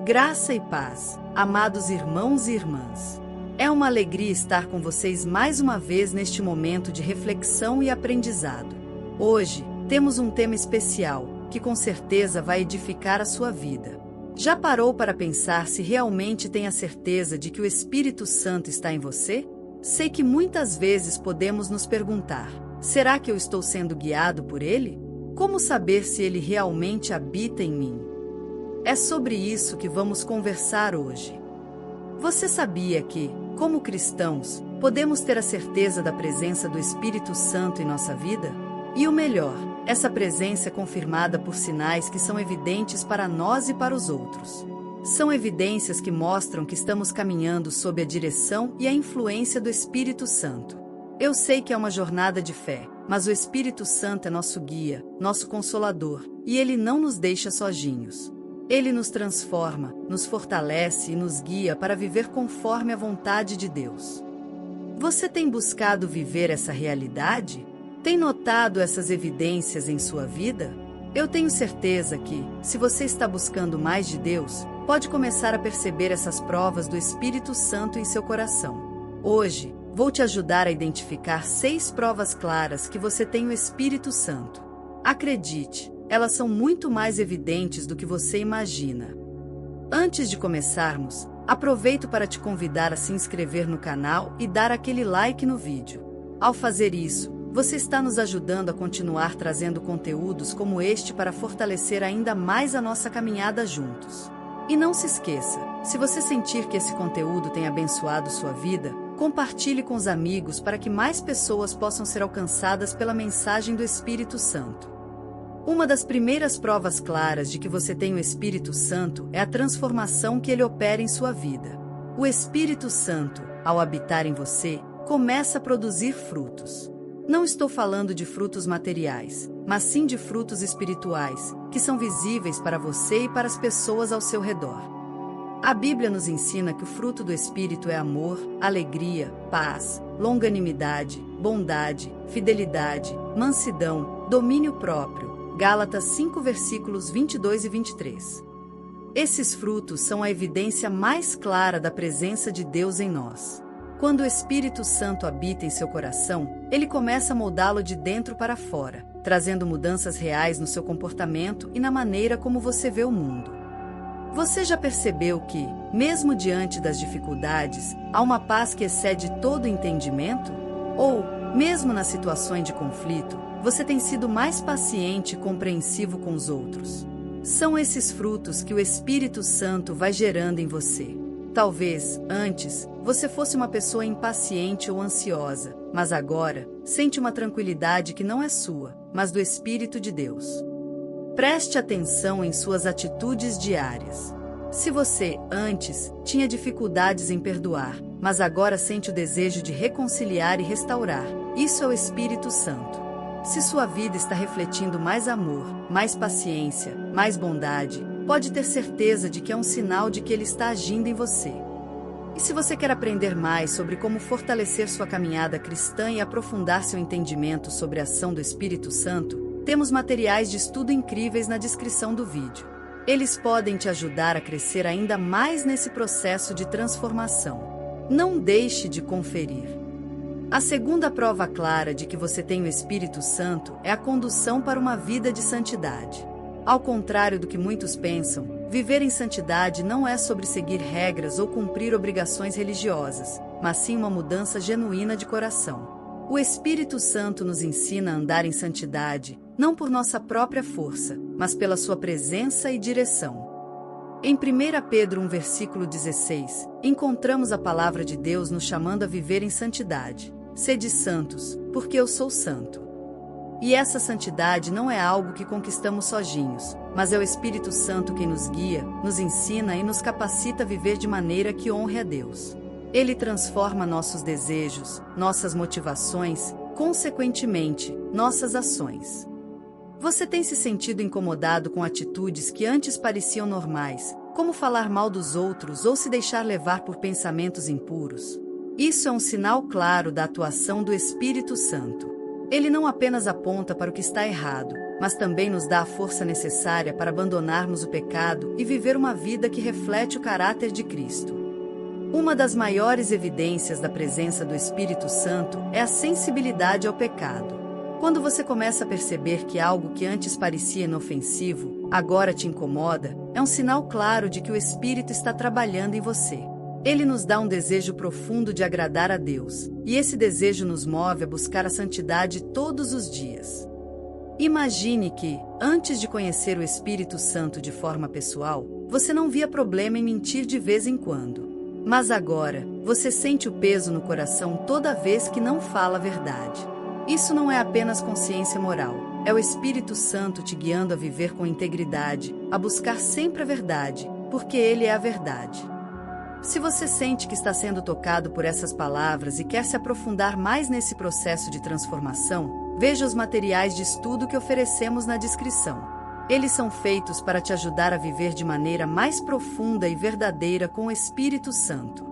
Graça e paz, amados irmãos e irmãs. É uma alegria estar com vocês mais uma vez neste momento de reflexão e aprendizado. Hoje, temos um tema especial, que com certeza vai edificar a sua vida. Já parou para pensar se realmente tem a certeza de que o Espírito Santo está em você? Sei que muitas vezes podemos nos perguntar: será que eu estou sendo guiado por Ele? Como saber se Ele realmente habita em mim? É sobre isso que vamos conversar hoje. Você sabia que, como cristãos, podemos ter a certeza da presença do Espírito Santo em nossa vida? E o melhor, essa presença é confirmada por sinais que são evidentes para nós e para os outros. São evidências que mostram que estamos caminhando sob a direção e a influência do Espírito Santo. Eu sei que é uma jornada de fé, mas o Espírito Santo é nosso guia, nosso consolador, e Ele não nos deixa sozinhos. Ele nos transforma, nos fortalece e nos guia para viver conforme a vontade de Deus. Você tem buscado viver essa realidade? Tem notado essas evidências em sua vida? Eu tenho certeza que, se você está buscando mais de Deus, pode começar a perceber essas provas do Espírito Santo em seu coração. Hoje, vou te ajudar a identificar 6 provas claras que você tem o Espírito Santo. Acredite, elas são muito mais evidentes do que você imagina. Antes de começarmos, aproveito para te convidar a se inscrever no canal e dar aquele like no vídeo. Ao fazer isso, você está nos ajudando a continuar trazendo conteúdos como este para fortalecer ainda mais a nossa caminhada juntos. E não se esqueça, se você sentir que esse conteúdo tem abençoado sua vida, compartilhe com os amigos para que mais pessoas possam ser alcançadas pela mensagem do Espírito Santo. Uma das primeiras provas claras de que você tem o Espírito Santo é a transformação que ele opera em sua vida. O Espírito Santo, ao habitar em você, começa a produzir frutos. Não estou falando de frutos materiais, mas sim de frutos espirituais, que são visíveis para você e para as pessoas ao seu redor. A Bíblia nos ensina que o fruto do Espírito é amor, alegria, paz, longanimidade, bondade, fidelidade, mansidão, domínio próprio. Gálatas 5 versículos 22 e 23. Esses frutos são a evidência mais clara da presença de Deus em nós. Quando o Espírito Santo habita em seu coração, ele começa a moldá-lo de dentro para fora, trazendo mudanças reais no seu comportamento e na maneira como você vê o mundo. Você já percebeu que, mesmo diante das dificuldades, há uma paz que excede todo entendimento? Ou, mesmo nas situações de conflito, você tem sido mais paciente e compreensivo com os outros? São esses frutos que o Espírito Santo vai gerando em você. Talvez, antes, você fosse uma pessoa impaciente ou ansiosa, mas agora, sente uma tranquilidade que não é sua, mas do Espírito de Deus. Preste atenção em suas atitudes diárias. Se você, antes, tinha dificuldades em perdoar, mas agora sente o desejo de reconciliar e restaurar, isso é o Espírito Santo. Se sua vida está refletindo mais amor, mais paciência, mais bondade, pode ter certeza de que é um sinal de que Ele está agindo em você. E se você quer aprender mais sobre como fortalecer sua caminhada cristã e aprofundar seu entendimento sobre a ação do Espírito Santo, temos materiais de estudo incríveis na descrição do vídeo. Eles podem te ajudar a crescer ainda mais nesse processo de transformação. Não deixe de conferir. A segunda prova clara de que você tem o Espírito Santo é a condução para uma vida de santidade. Ao contrário do que muitos pensam, viver em santidade não é sobre seguir regras ou cumprir obrigações religiosas, mas sim uma mudança genuína de coração. O Espírito Santo nos ensina a andar em santidade, não por nossa própria força, mas pela sua presença e direção. Em 1 Pedro 1 versículo 16, encontramos a palavra de Deus nos chamando a viver em santidade. Sede santos, porque eu sou santo. E essa santidade não é algo que conquistamos sozinhos, mas é o Espírito Santo quem nos guia, nos ensina e nos capacita a viver de maneira que honre a Deus. Ele transforma nossos desejos, nossas motivações, consequentemente, nossas ações. Você tem se sentido incomodado com atitudes que antes pareciam normais, como falar mal dos outros ou se deixar levar por pensamentos impuros? Isso é um sinal claro da atuação do Espírito Santo. Ele não apenas aponta para o que está errado, mas também nos dá a força necessária para abandonarmos o pecado e viver uma vida que reflete o caráter de Cristo. Uma das maiores evidências da presença do Espírito Santo é a sensibilidade ao pecado. Quando você começa a perceber que algo que antes parecia inofensivo, agora te incomoda, é um sinal claro de que o Espírito está trabalhando em você. Ele nos dá um desejo profundo de agradar a Deus, e esse desejo nos move a buscar a santidade todos os dias. Imagine que, antes de conhecer o Espírito Santo de forma pessoal, você não via problema em mentir de vez em quando. Mas agora, você sente o peso no coração toda vez que não fala a verdade. Isso não é apenas consciência moral, é o Espírito Santo te guiando a viver com integridade, a buscar sempre a verdade, porque Ele é a verdade. Se você sente que está sendo tocado por essas palavras e quer se aprofundar mais nesse processo de transformação, veja os materiais de estudo que oferecemos na descrição. Eles são feitos para te ajudar a viver de maneira mais profunda e verdadeira com o Espírito Santo.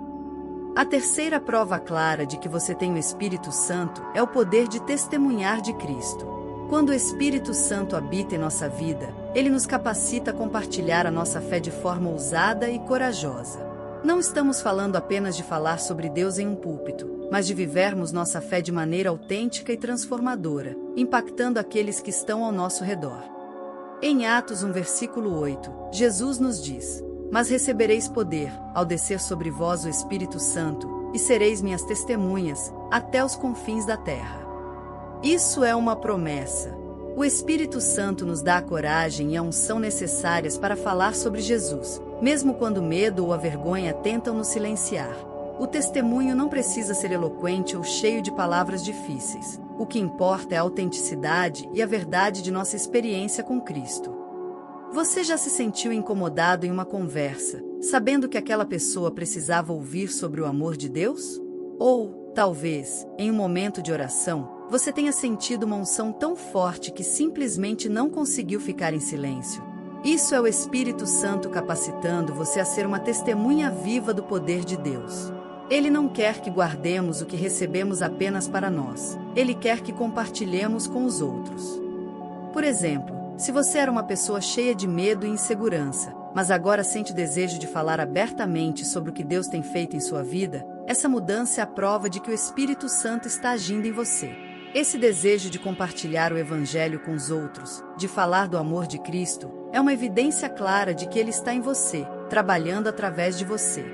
A terceira prova clara de que você tem o Espírito Santo é o poder de testemunhar de Cristo. Quando o Espírito Santo habita em nossa vida, ele nos capacita a compartilhar a nossa fé de forma ousada e corajosa. Não estamos falando apenas de falar sobre Deus em um púlpito, mas de vivermos nossa fé de maneira autêntica e transformadora, impactando aqueles que estão ao nosso redor. Em Atos 1, versículo 8, Jesus nos diz: "Mas recebereis poder, ao descer sobre vós o Espírito Santo, e sereis minhas testemunhas, até os confins da terra." Isso é uma promessa. O Espírito Santo nos dá a coragem e a unção necessárias para falar sobre Jesus, mesmo quando o medo ou a vergonha tentam nos silenciar. O testemunho não precisa ser eloquente ou cheio de palavras difíceis. O que importa é a autenticidade e a verdade de nossa experiência com Cristo. Você já se sentiu incomodado em uma conversa, sabendo que aquela pessoa precisava ouvir sobre o amor de Deus? Ou, talvez, em um momento de oração, você tenha sentido uma unção tão forte que simplesmente não conseguiu ficar em silêncio. Isso é o Espírito Santo capacitando você a ser uma testemunha viva do poder de Deus. Ele não quer que guardemos o que recebemos apenas para nós. Ele quer que compartilhemos com os outros. Por exemplo, se você era uma pessoa cheia de medo e insegurança, mas agora sente o desejo de falar abertamente sobre o que Deus tem feito em sua vida, essa mudança é a prova de que o Espírito Santo está agindo em você. Esse desejo de compartilhar o Evangelho com os outros, de falar do amor de Cristo, é uma evidência clara de que Ele está em você, trabalhando através de você.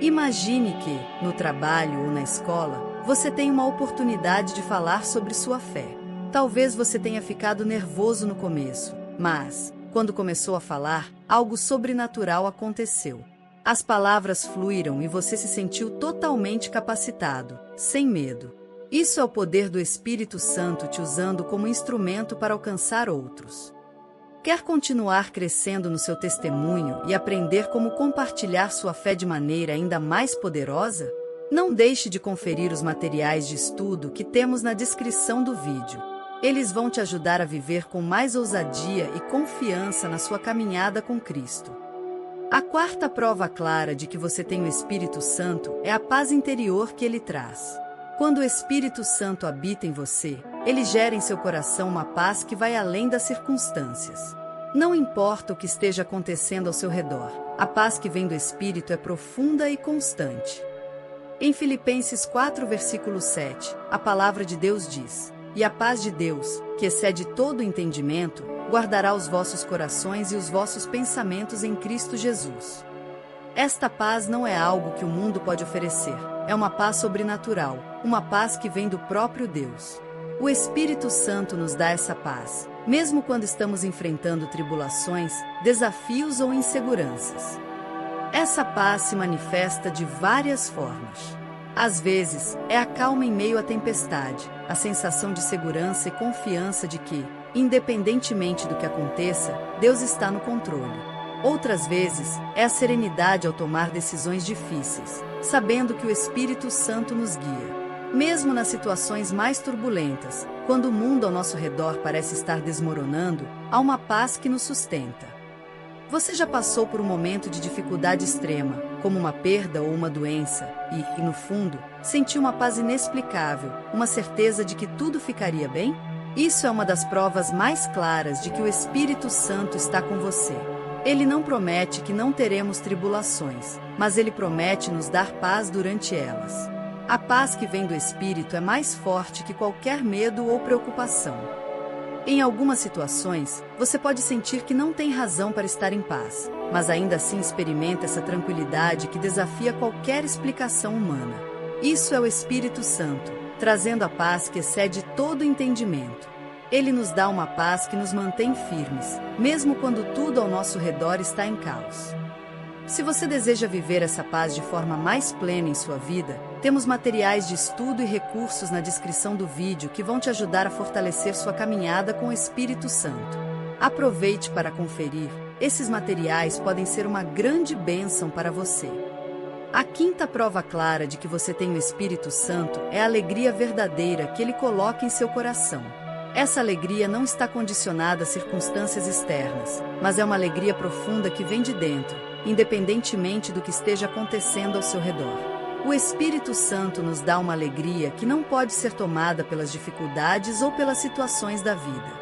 Imagine que, no trabalho ou na escola, você tem uma oportunidade de falar sobre sua fé. Talvez você tenha ficado nervoso no começo, mas, quando começou a falar, algo sobrenatural aconteceu. As palavras fluíram e você se sentiu totalmente capacitado, sem medo. Isso é o poder do Espírito Santo te usando como instrumento para alcançar outros. Quer continuar crescendo no seu testemunho e aprender como compartilhar sua fé de maneira ainda mais poderosa? Não deixe de conferir os materiais de estudo que temos na descrição do vídeo. Eles vão te ajudar a viver com mais ousadia e confiança na sua caminhada com Cristo. A quarta prova clara de que você tem o Espírito Santo é a paz interior que ele traz. Quando o Espírito Santo habita em você, ele gera em seu coração uma paz que vai além das circunstâncias. Não importa o que esteja acontecendo ao seu redor, a paz que vem do Espírito é profunda e constante. Em Filipenses 4, versículo 7, a palavra de Deus diz: "E a paz de Deus, que excede todo o entendimento, guardará os vossos corações e os vossos pensamentos em Cristo Jesus." Esta paz não é algo que o mundo pode oferecer, é uma paz sobrenatural, uma paz que vem do próprio Deus. O Espírito Santo nos dá essa paz, mesmo quando estamos enfrentando tribulações, desafios ou inseguranças. Essa paz se manifesta de várias formas. Às vezes, é a calma em meio à tempestade, a sensação de segurança e confiança de que, independentemente do que aconteça, Deus está no controle. Outras vezes, é a serenidade ao tomar decisões difíceis, sabendo que o Espírito Santo nos guia. Mesmo nas situações mais turbulentas, quando o mundo ao nosso redor parece estar desmoronando, há uma paz que nos sustenta. Você já passou por um momento de dificuldade extrema, como uma perda ou uma doença, e, no fundo, sentiu uma paz inexplicável, uma certeza de que tudo ficaria bem? Isso é uma das provas mais claras de que o Espírito Santo está com você. Ele não promete que não teremos tribulações, mas ele promete nos dar paz durante elas. A paz que vem do Espírito é mais forte que qualquer medo ou preocupação. Em algumas situações, você pode sentir que não tem razão para estar em paz, mas ainda assim experimenta essa tranquilidade que desafia qualquer explicação humana. Isso é o Espírito Santo, trazendo a paz que excede todo entendimento. Ele nos dá uma paz que nos mantém firmes, mesmo quando tudo ao nosso redor está em caos. Se você deseja viver essa paz de forma mais plena em sua vida, temos materiais de estudo e recursos na descrição do vídeo que vão te ajudar a fortalecer sua caminhada com o Espírito Santo. Aproveite para conferir, esses materiais podem ser uma grande bênção para você. A quinta prova clara de que você tem o Espírito Santo é a alegria verdadeira que ele coloca em seu coração. Essa alegria não está condicionada a circunstâncias externas, mas é uma alegria profunda que vem de dentro, independentemente do que esteja acontecendo ao seu redor. O Espírito Santo nos dá uma alegria que não pode ser tomada pelas dificuldades ou pelas situações da vida.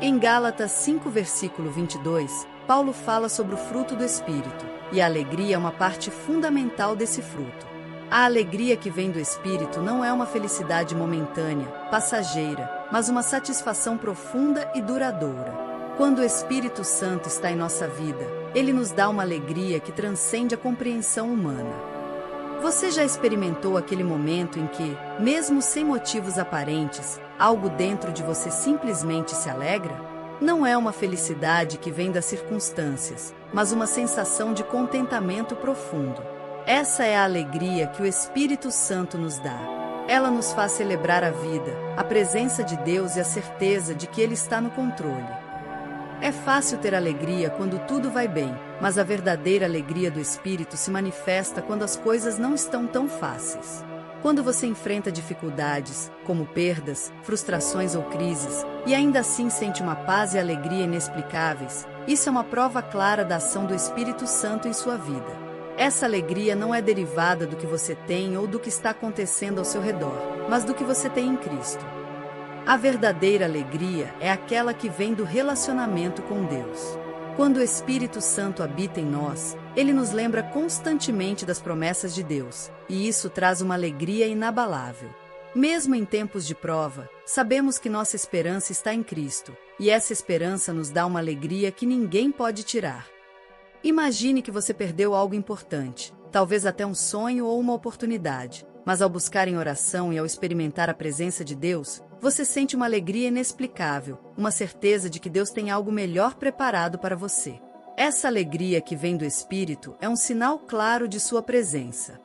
Em Gálatas 5, versículo 22, Paulo fala sobre o fruto do Espírito, e a alegria é uma parte fundamental desse fruto. A alegria que vem do Espírito não é uma felicidade momentânea, passageira, mas uma satisfação profunda e duradoura. Quando o Espírito Santo está em nossa vida, ele nos dá uma alegria que transcende a compreensão humana. Você já experimentou aquele momento em que, mesmo sem motivos aparentes, algo dentro de você simplesmente se alegra? Não é uma felicidade que vem das circunstâncias, mas uma sensação de contentamento profundo. Essa é a alegria que o Espírito Santo nos dá. Ela nos faz celebrar a vida, a presença de Deus e a certeza de que Ele está no controle. É fácil ter alegria quando tudo vai bem, mas a verdadeira alegria do Espírito se manifesta quando as coisas não estão tão fáceis. Quando você enfrenta dificuldades, como perdas, frustrações ou crises, e ainda assim sente uma paz e alegria inexplicáveis, isso é uma prova clara da ação do Espírito Santo em sua vida. Essa alegria não é derivada do que você tem ou do que está acontecendo ao seu redor, mas do que você tem em Cristo. A verdadeira alegria é aquela que vem do relacionamento com Deus. Quando o Espírito Santo habita em nós, ele nos lembra constantemente das promessas de Deus, e isso traz uma alegria inabalável. Mesmo em tempos de prova, sabemos que nossa esperança está em Cristo, e essa esperança nos dá uma alegria que ninguém pode tirar. Imagine que você perdeu algo importante, talvez até um sonho ou uma oportunidade, mas ao buscar em oração e ao experimentar a presença de Deus, você sente uma alegria inexplicável, uma certeza de que Deus tem algo melhor preparado para você. Essa alegria que vem do Espírito é um sinal claro de sua presença.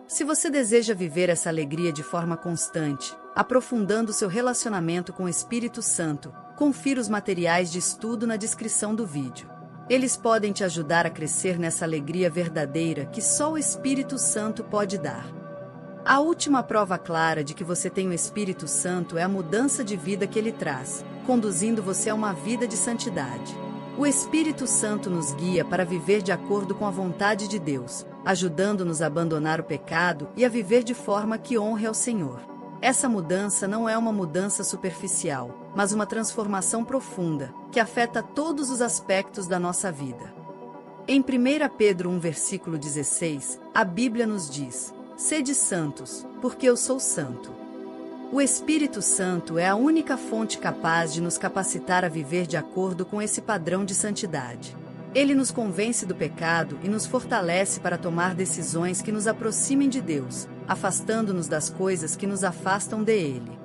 Se você deseja viver essa alegria de forma constante, aprofundando seu relacionamento com o Espírito Santo, confira os materiais de estudo na descrição do vídeo. Eles podem te ajudar a crescer nessa alegria verdadeira que só o Espírito Santo pode dar. A última prova clara de que você tem o Espírito Santo é a mudança de vida que ele traz, conduzindo você a uma vida de santidade. O Espírito Santo nos guia para viver de acordo com a vontade de Deus, ajudando-nos a abandonar o pecado e a viver de forma que honre ao Senhor. Essa mudança não é uma mudança superficial, mas uma transformação profunda, que afeta todos os aspectos da nossa vida. Em 1 Pedro 1, versículo 16, a Bíblia nos diz: "Sede santos, porque eu sou santo." O Espírito Santo é a única fonte capaz de nos capacitar a viver de acordo com esse padrão de santidade. Ele nos convence do pecado e nos fortalece para tomar decisões que nos aproximem de Deus, afastando-nos das coisas que nos afastam dele.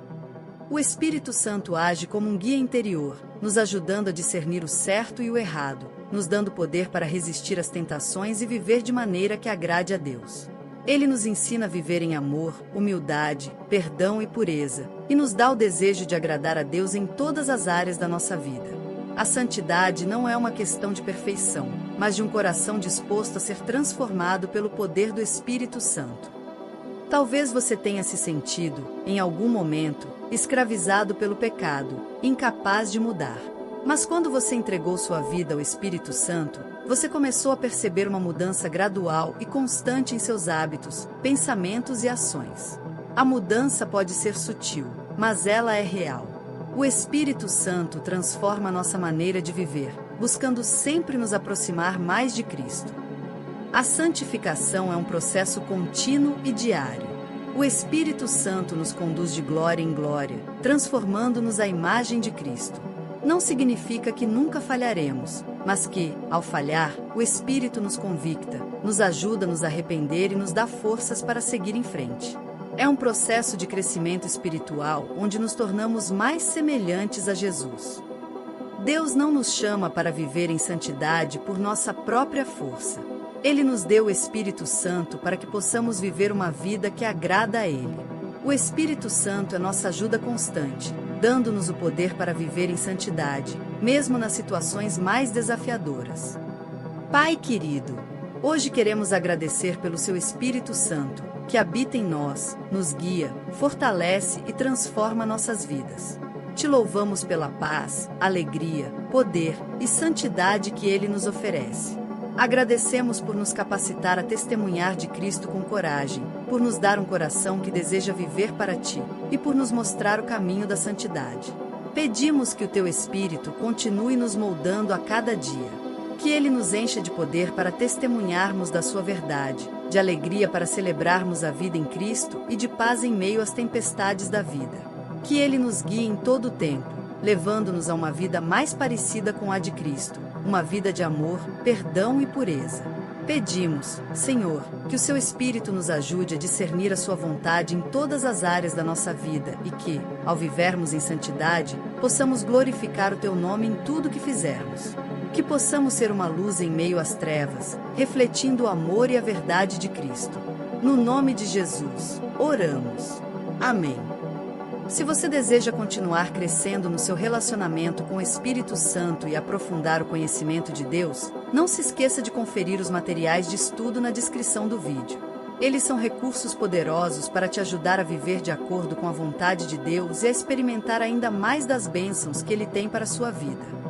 O Espírito Santo age como um guia interior, nos ajudando a discernir o certo e o errado, nos dando poder para resistir às tentações e viver de maneira que agrade a Deus. Ele nos ensina a viver em amor, humildade, perdão e pureza, e nos dá o desejo de agradar a Deus em todas as áreas da nossa vida. A santidade não é uma questão de perfeição, mas de um coração disposto a ser transformado pelo poder do Espírito Santo. Talvez você tenha se sentido, em algum momento, escravizado pelo pecado, incapaz de mudar. Mas quando você entregou sua vida ao Espírito Santo, você começou a perceber uma mudança gradual e constante em seus hábitos, pensamentos e ações. A mudança pode ser sutil, mas ela é real. O Espírito Santo transforma a nossa maneira de viver, buscando sempre nos aproximar mais de Cristo. A santificação é um processo contínuo e diário. O Espírito Santo nos conduz de glória em glória, transformando-nos à imagem de Cristo. Não significa que nunca falharemos, mas que, ao falhar, o Espírito nos convicta, nos ajuda a nos arrepender e nos dá forças para seguir em frente. É um processo de crescimento espiritual onde nos tornamos mais semelhantes a Jesus. Deus não nos chama para viver em santidade por nossa própria força. Ele nos deu o Espírito Santo para que possamos viver uma vida que agrada a Ele. O Espírito Santo é nossa ajuda constante, dando-nos o poder para viver em santidade, mesmo nas situações mais desafiadoras. Pai querido, hoje queremos agradecer pelo Seu Espírito Santo, que habita em nós, nos guia, fortalece e transforma nossas vidas. Te louvamos pela paz, alegria, poder e santidade que Ele nos oferece. Agradecemos por nos capacitar a testemunhar de Cristo com coragem, por nos dar um coração que deseja viver para Ti e por nos mostrar o caminho da santidade. Pedimos que o Teu Espírito continue nos moldando a cada dia, que Ele nos encha de poder para testemunharmos da Sua verdade, de alegria para celebrarmos a vida em Cristo e de paz em meio às tempestades da vida. Que Ele nos guie em todo o tempo, levando-nos a uma vida mais parecida com a de Cristo, uma vida de amor, perdão e pureza. Pedimos, Senhor, que o Seu Espírito nos ajude a discernir a Sua vontade em todas as áreas da nossa vida e que, ao vivermos em santidade, possamos glorificar o Teu nome em tudo que fizermos. Que possamos ser uma luz em meio às trevas, refletindo o amor e a verdade de Cristo. No nome de Jesus, oramos. Amém. Se você deseja continuar crescendo no seu relacionamento com o Espírito Santo e aprofundar o conhecimento de Deus, não se esqueça de conferir os materiais de estudo na descrição do vídeo. Eles são recursos poderosos para te ajudar a viver de acordo com a vontade de Deus e a experimentar ainda mais das bênçãos que Ele tem para a sua vida.